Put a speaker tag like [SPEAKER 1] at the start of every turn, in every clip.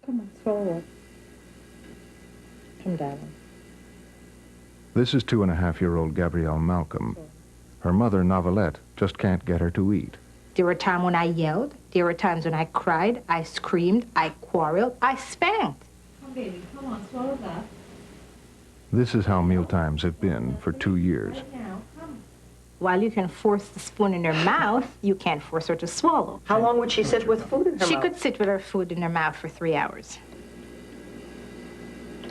[SPEAKER 1] Come on, forward. Come down.
[SPEAKER 2] This is 2.5-year-old Gabrielle Malcolm. Her mother, Novelette, just can't get her to eat.
[SPEAKER 3] There were times when I yelled. There were times when I cried, I screamed, I quarreled, I spanked.
[SPEAKER 1] Come, baby, come on, swallow that.
[SPEAKER 2] This is how mealtimes have been for 2 years.
[SPEAKER 1] Now, come.
[SPEAKER 3] While you can force the spoon in her mouth, you can't force her to swallow.
[SPEAKER 4] How long would she sit with food in her
[SPEAKER 3] She
[SPEAKER 4] mouth?
[SPEAKER 3] could sit with her food in her mouth for 3 hours.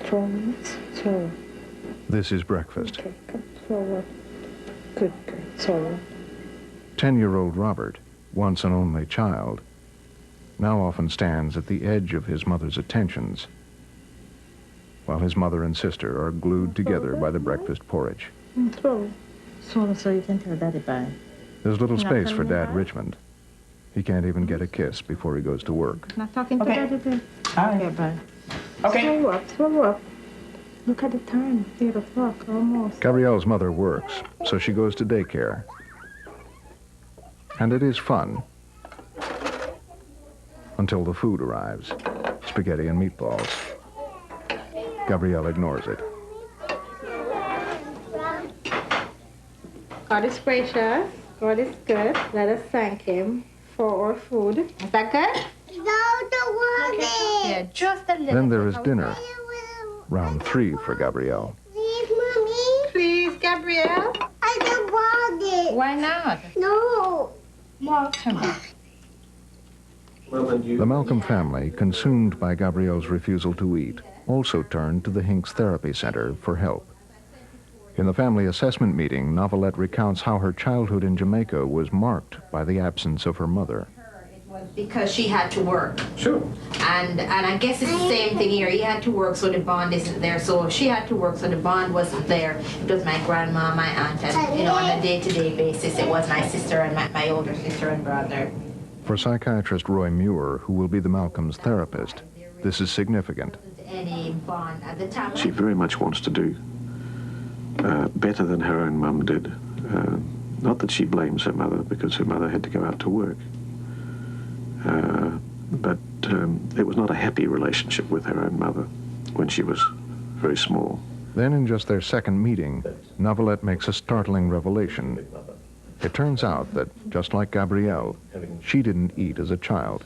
[SPEAKER 1] 4 minutes. Swallow.
[SPEAKER 2] This is breakfast.
[SPEAKER 1] Okay, come forward. Good, good. Swallow.
[SPEAKER 2] 10-year-old Robert, once an only child, now often stands at the edge of his mother's attentions, while his mother and sister are glued together by the breakfast porridge.
[SPEAKER 1] Swallow. Swallow so you can tell Daddy bye.
[SPEAKER 2] There's little space for Dad
[SPEAKER 1] Bye.
[SPEAKER 2] Richmond. He can't even get a kiss before he goes to work.
[SPEAKER 3] Not talking to
[SPEAKER 4] Okay.
[SPEAKER 3] Daddy then.
[SPEAKER 1] Okay, bye.
[SPEAKER 4] Okay.
[SPEAKER 1] Swallow up, swallow up. Look at the time. 8 o'clock, almost.
[SPEAKER 2] Gabrielle's mother works, so she goes to daycare. And it is fun. Until the food arrives. Spaghetti and meatballs. Gabrielle ignores it.
[SPEAKER 3] God is gracious. God is good. Let us thank him for our food. Is that good? Yeah, just a little.
[SPEAKER 2] Then there is dinner. Round 3 for Gabrielle.
[SPEAKER 5] Please, Mommy.
[SPEAKER 3] Please, Gabrielle.
[SPEAKER 5] I don't want it.
[SPEAKER 3] Why not?
[SPEAKER 5] No.
[SPEAKER 3] Welcome.
[SPEAKER 2] The Malcolm family, consumed by Gabrielle's refusal to eat, also turned to the Hinks Therapy Center for help. In the family assessment meeting, Novelette recounts how her childhood in Jamaica was marked by the absence of her mother.
[SPEAKER 3] Because she had to work.
[SPEAKER 4] Sure.
[SPEAKER 3] And I guess it's the same thing here. He had to work, so the bond isn't there. So she had to work, so the bond wasn't there. It was my grandma, my aunt, and on a day-to-day basis, it was my sister and my older sister and brother.
[SPEAKER 2] For psychiatrist Roy Muir, who will be the Malcolm's therapist, this is significant.
[SPEAKER 3] Any bond at the time.
[SPEAKER 6] She very much wants to do better than her own mum did. Not that she blames her mother, because her mother had to go out to work. But it was not a happy relationship with her own mother when she was very small.
[SPEAKER 2] Then in just their second meeting, Novelette makes a startling revelation. It turns out that, just like Gabrielle, she didn't eat as a child,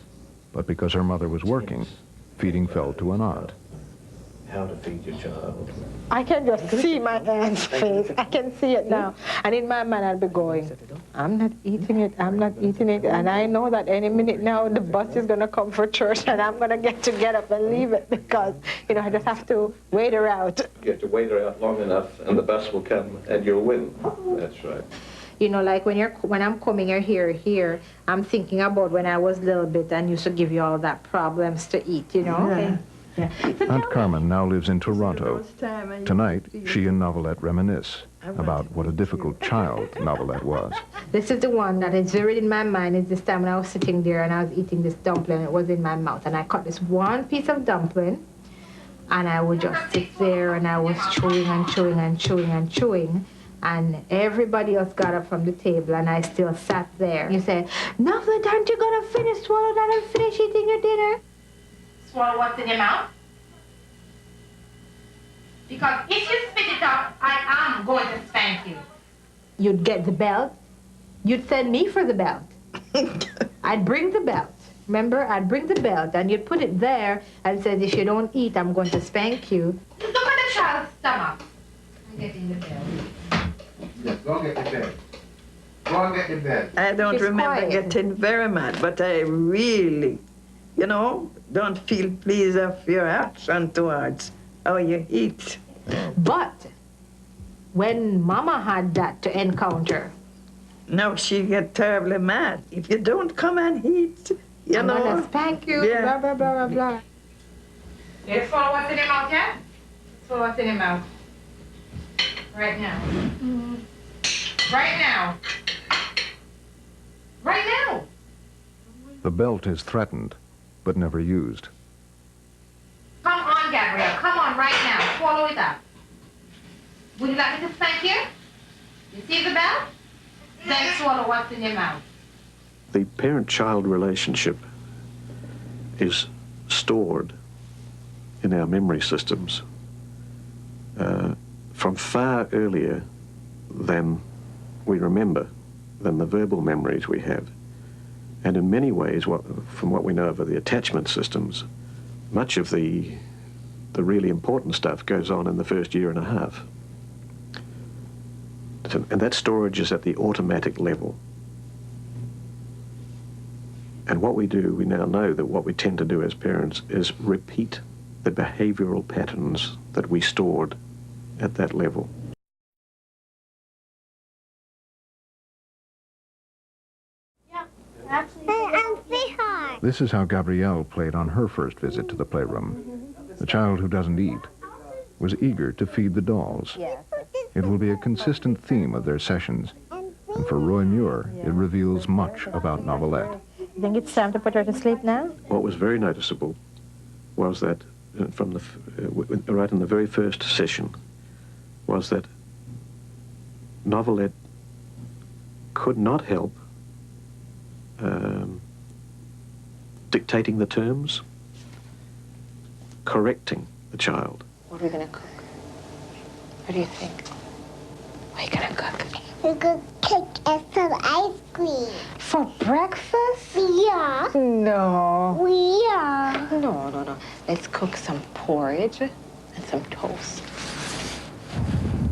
[SPEAKER 2] but because her mother was working, feeding fell to an aunt.
[SPEAKER 7] How to feed your child.
[SPEAKER 8] I can just see my aunt's face. I can see it now. And in my mind, I'll be going, I'm not eating it, I'm not eating it. And I know that any minute now, the bus is going to come for church, and I'm going to get up and leave it because, I just have to wait her out.
[SPEAKER 7] You have to wait her out long enough, and the bus will come, and you'll win. That's right.
[SPEAKER 3] Like when I'm coming here, I'm thinking about when I was little bit and used to give you all that problems to eat,
[SPEAKER 8] Yeah.
[SPEAKER 2] Aunt Carmen now lives in Toronto. Tonight, she and Novelette reminisce about what a difficult child Novelette was.
[SPEAKER 3] This is the one that is vivid in my mind. Is this time when I was sitting there and I was eating this dumpling. It was in my mouth, and I cut this one piece of dumpling, and I would just sit there and I was chewing and chewing and chewing and chewing. And everybody else got up from the table, and I still sat there. You said, Novelette, aren't you going to swallow that and finish eating your dinner? Swallow what's in your mouth? Because if you spit it out, I am going to spank you. You'd get the belt. You'd send me for the belt. I'd bring the belt. Remember, I'd bring the belt, and you'd put it there and says, if you don't eat, I'm going to spank you. Look at the child's stomach. I'm getting the belt.
[SPEAKER 9] Yes, go and get the bed. Go and get the bed.
[SPEAKER 4] I don't
[SPEAKER 3] She's
[SPEAKER 4] remember
[SPEAKER 3] quiet.
[SPEAKER 4] getting very mad, but I really, don't feel pleased of your action towards how you eat.
[SPEAKER 3] But when Mama had that to encounter,
[SPEAKER 4] Now she get terribly mad. If you don't come and eat,
[SPEAKER 3] I'm gonna spank you,
[SPEAKER 4] Yeah.
[SPEAKER 3] blah, blah, blah, blah, blah. You swallow what's in your mouth, yeah? Swallow what's in your mouth. Right now. Right now. Right now.
[SPEAKER 2] The belt is threatened, but never used.
[SPEAKER 3] Come on, Gabrielle. Come on, right now. Swallow it up. Would you like me to spank you? You see the belt? Then swallow what's in your mouth.
[SPEAKER 6] The parent-child relationship is stored in our memory systems from far earlier than we remember, than the verbal memories we have. And in many ways, from what we know of the attachment systems, much of the really important stuff goes on in the first year and a half. And that storage is at the automatic level. And what we do, we now know that what we tend to do as parents is repeat the behavioral patterns that we stored at that level.
[SPEAKER 2] This is how Gabrielle played on her first visit to the playroom. The child who doesn't eat was eager to feed the dolls. It will be a consistent theme of their sessions, and for Roy Muir, it reveals much about Novelette.
[SPEAKER 8] You think it's time to put her to sleep now?
[SPEAKER 6] What was very noticeable was that from the right in the very first session was that Novelette could not help dictating the terms, correcting the child.
[SPEAKER 8] What are we going to cook? What do you think? What are you going to cook?
[SPEAKER 5] We're going to cook and some ice cream.
[SPEAKER 8] For breakfast?
[SPEAKER 5] Yeah.
[SPEAKER 8] No.
[SPEAKER 5] Yeah.
[SPEAKER 8] No. Let's cook some porridge and some toast.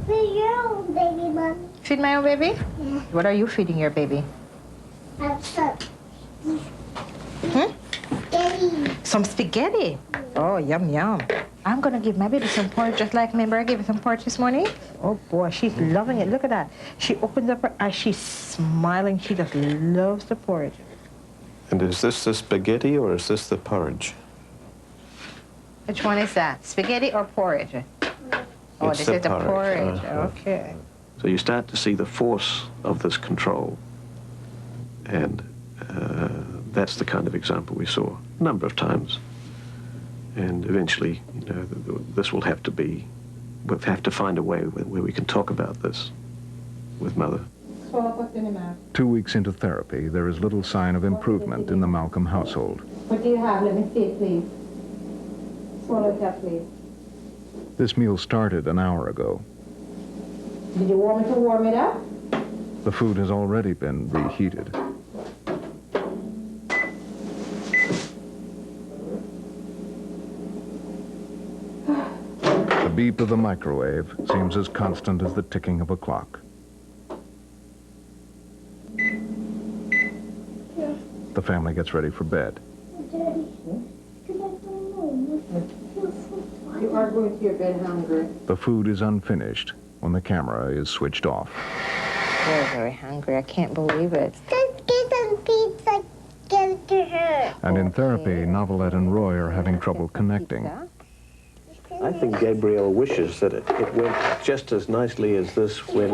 [SPEAKER 5] Feed your own baby, Mom.
[SPEAKER 8] Feed my own baby?
[SPEAKER 5] Yeah.
[SPEAKER 8] What are you feeding your baby?
[SPEAKER 5] Spaghetti.
[SPEAKER 8] Some spaghetti? Oh, yum, yum. I'm going to give my baby some porridge, just like, remember I gave her some porridge this morning? Oh, boy, she's loving it. Look at that. She opens up her eyes. She's smiling. She just loves the porridge.
[SPEAKER 6] And is this the spaghetti or is this the porridge?
[SPEAKER 3] Which one is that? Spaghetti or porridge? Oh,
[SPEAKER 6] It's
[SPEAKER 3] this
[SPEAKER 6] the
[SPEAKER 3] is the
[SPEAKER 6] porridge.
[SPEAKER 3] porridge. Okay.
[SPEAKER 6] So you start to see the force of this control. And that's the kind of example we saw a number of times. And eventually, you know, this will have to be, we'll have to find a way where we can talk about this with Mother.
[SPEAKER 2] 2 weeks into therapy, there is little sign of improvement in the Malcolm household.
[SPEAKER 3] What do you have? Let me see it, please. Swallow it up, please.
[SPEAKER 2] This meal started an hour ago.
[SPEAKER 3] Did you want me to warm it up?
[SPEAKER 2] The food has already been reheated. The beep of the microwave seems as constant as the ticking of a clock. The family gets ready for bed.
[SPEAKER 3] You are going to your bed hungry.
[SPEAKER 2] The food is unfinished when the camera is switched off.
[SPEAKER 3] Very, very hungry. I can't believe it.
[SPEAKER 5] Just get some pizza, give it to her.
[SPEAKER 2] And in therapy, Novelette and Roy are having trouble connecting.
[SPEAKER 6] I think Gabrielle wishes that it went just as nicely as this when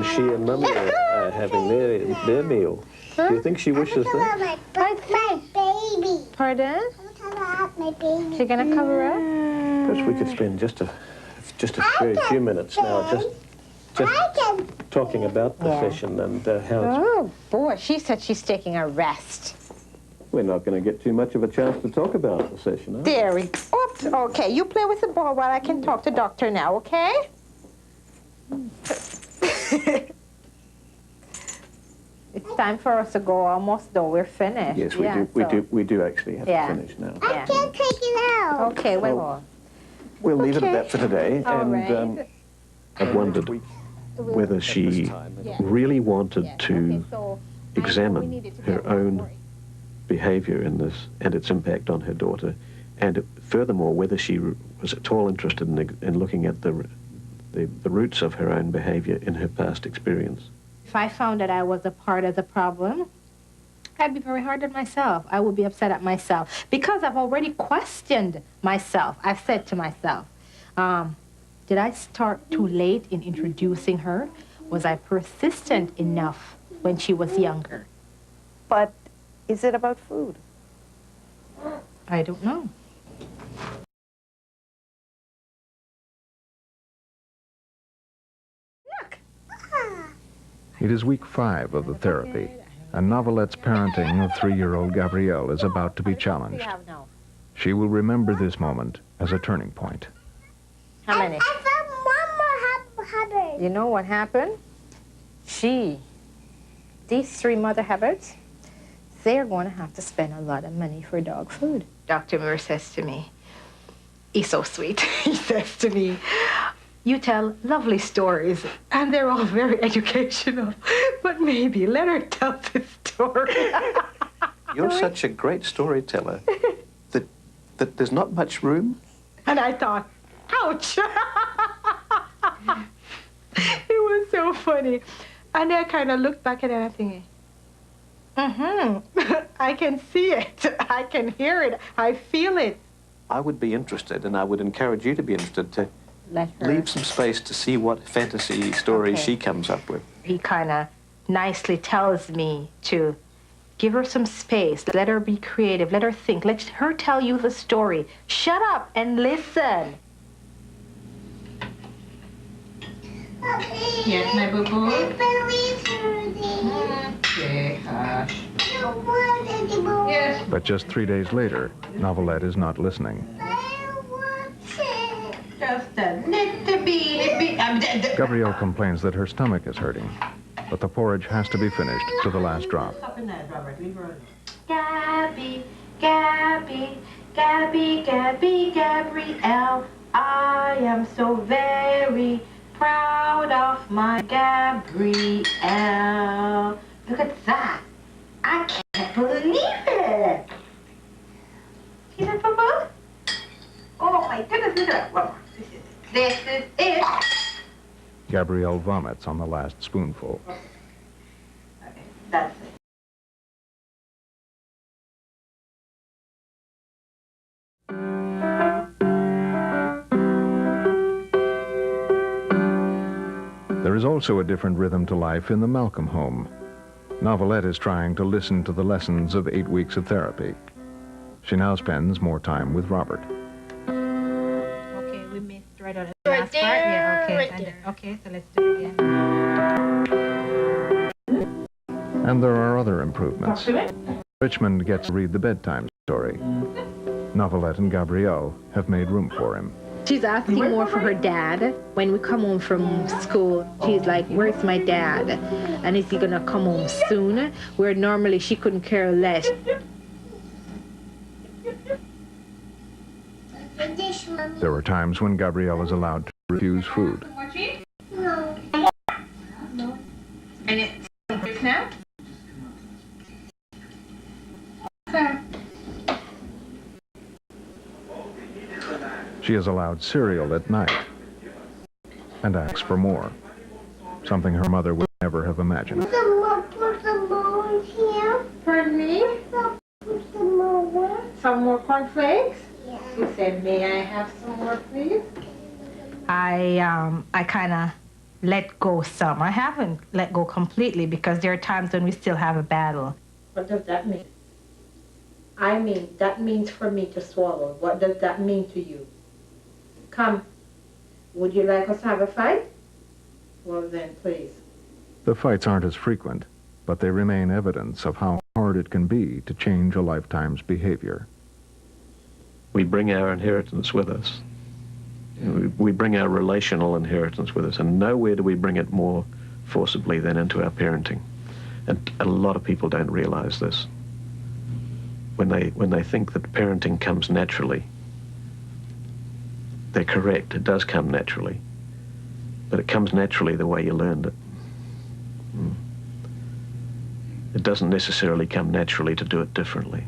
[SPEAKER 6] she and Mummy are having their meal. Do you think she wishes that?
[SPEAKER 5] My baby.
[SPEAKER 3] Pardon?
[SPEAKER 5] I'm gonna cover up my baby.
[SPEAKER 3] You're going to cover up?
[SPEAKER 6] Perhaps we could spend just a very few minutes now just talking about the session and how it's...
[SPEAKER 3] Oh, boy. She said she's taking a rest.
[SPEAKER 6] We're not going to get too much of a chance to talk about the session, are we?
[SPEAKER 8] There we go. Oops. Okay, you play with the ball while I can talk to Doctor now, okay?
[SPEAKER 3] It's time for us to go almost, though. We're finished.
[SPEAKER 6] Yes, we do actually have to finish now.
[SPEAKER 5] I can't take it out.
[SPEAKER 3] Okay, well.
[SPEAKER 6] We'll leave it at that for today.
[SPEAKER 3] All
[SPEAKER 6] and
[SPEAKER 3] right.
[SPEAKER 6] I've wondered whether she really wanted to examine her own behavior in this and its impact on her daughter, and furthermore, whether she was at all interested in looking at the roots of her own behavior in her past experience.
[SPEAKER 3] If I found that I was a part of the problem, I'd be very hard on myself. I would be upset at myself because I've already questioned myself. I've said to myself, did I start too late in introducing her? Was I persistent enough when she was younger?
[SPEAKER 8] But is it about food?
[SPEAKER 3] I don't know.
[SPEAKER 2] It is week 5 of the therapy, and Novelette's parenting of 3-year-old Gabrielle is about to be challenged. She will remember this moment as a turning point.
[SPEAKER 8] How many?
[SPEAKER 5] I found Mama Hubbard.
[SPEAKER 3] You know what happened? These 3 mother Hubbards, they're going to have to spend a lot of money for dog food. Dr. Moore says to me, he's so sweet, he says to me, you tell lovely stories, and they're all very educational, but maybe let her tell this story.
[SPEAKER 6] You're such a great storyteller that there's not much room.
[SPEAKER 8] And I thought, ouch. It was so funny. And I kind of looked back at it and I'm thinking, I can see it. I can hear it. I feel it.
[SPEAKER 6] I would be interested, and I would encourage you to be interested, to
[SPEAKER 3] Let her.
[SPEAKER 6] leave some space to see what fantasy stories
[SPEAKER 3] Okay.
[SPEAKER 6] she comes up with.
[SPEAKER 3] He kind of nicely tells me to give her some space, let her be creative, let her think, let her tell you the story. Shut up and listen. Yes, my boo-boo? Okay, hush. Yes.
[SPEAKER 2] But just 3 days later, Novelette is not listening.
[SPEAKER 3] Just a little bit.
[SPEAKER 2] Gabrielle complains that her stomach is hurting, but the porridge has to be finished to the last drop.
[SPEAKER 3] Gabby, Gabby, Gabby, Gabby, Gabrielle. I am so very proud of my Gabrielle. Look at that. I can't believe it. See that, Bubba? Oh my goodness, look at that. Well, this is it.
[SPEAKER 2] Gabrielle vomits on the last spoonful.
[SPEAKER 3] Okay, that's it.
[SPEAKER 2] There is also a different rhythm to life in the Malcolm home. Novelette is trying to listen to the lessons of 8 weeks of therapy. She now spends more time with Robert.
[SPEAKER 3] Okay, we missed right on the last part. Yeah, okay. And then, okay, so let's do it again.
[SPEAKER 2] And there are other improvements. Richmond gets to read the bedtime story. Novelette and Gabrielle have made room for him.
[SPEAKER 3] She's asking more for her dad. When we come home from school, she's like, where's my dad? And is he gonna come home soon? Where normally she couldn't care less.
[SPEAKER 2] There are times when Gabrielle is allowed to refuse food.
[SPEAKER 5] No.
[SPEAKER 3] And it's now?
[SPEAKER 2] She is allowed cereal at night and asks for more, something her mother would never have imagined.
[SPEAKER 5] Put some more in here.
[SPEAKER 8] Pardon me?
[SPEAKER 5] Put some more.
[SPEAKER 8] Some more cornflakes?
[SPEAKER 5] Yeah.
[SPEAKER 8] You said, may I have some more, please?
[SPEAKER 3] I kind of let go some. I haven't let go completely because there are times when we still have a battle.
[SPEAKER 8] What does that mean? I mean, that means for me to swallow. What does that mean to you? Come. Would you like us to have a fight? Well then, please.
[SPEAKER 2] The fights aren't as frequent, but they remain evidence of how hard it can be to change a lifetime's behavior.
[SPEAKER 6] We bring our inheritance with us. We bring our relational inheritance with us, and nowhere do we bring it more forcibly than into our parenting. And a lot of people don't realize this. When they think that parenting comes naturally, they're correct. It does come naturally, but it comes naturally the way you learned it. It doesn't necessarily come naturally to do it differently.